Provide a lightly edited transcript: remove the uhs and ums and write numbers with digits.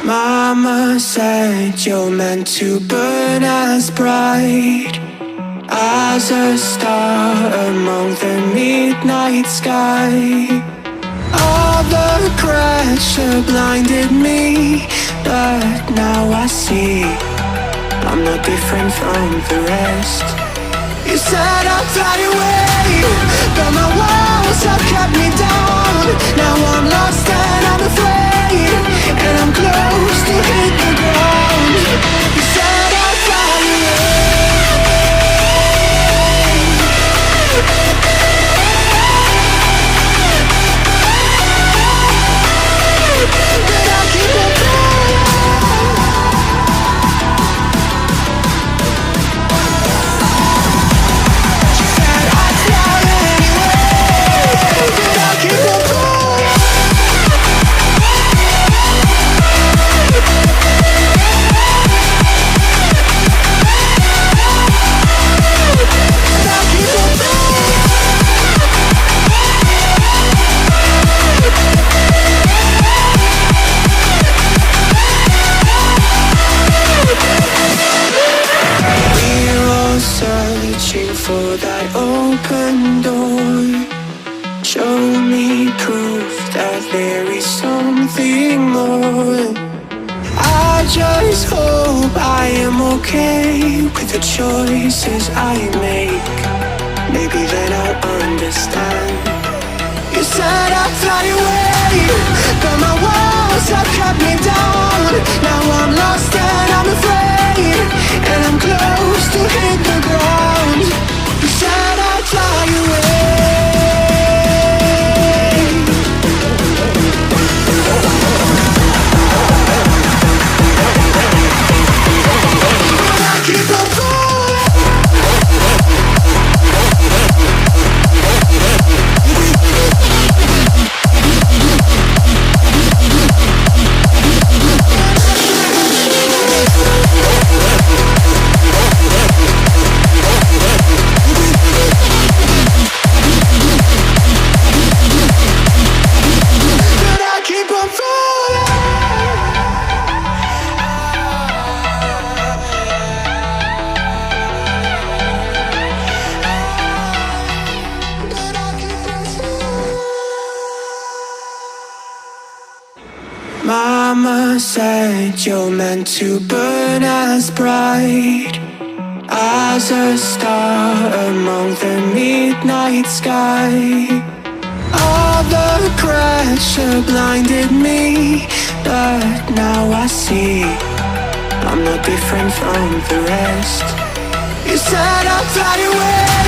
Mama said you're meant to burn as bright as a star among the midnight sky. All the pressure blinded me, but now I see I'm not different from the rest. You said I'd fly away, but my walls have kept me down. Now I'm lost and I'm afraid, and I'm close to hit the ground. You said I'd fly away, but I keep on falling. She said I'd fly anyway, but I keep on falling. Searching for that open door. Show me proof that there is something more. I just hope I am okay with the choices I make. Maybe then I'll understand. You said I'd fly away, but my walls have kept me down. Now I'm lost and I'm afraid, and I'm close to hit the ground. You said I'd fly away, but I keep on falling. But I keep on falling. But I keep on falling. Mama said you're meant to burn as bright as a star among the midnight sky. All the pressure blinded me, but now I see I'm not different from the rest. You said I'd fly away,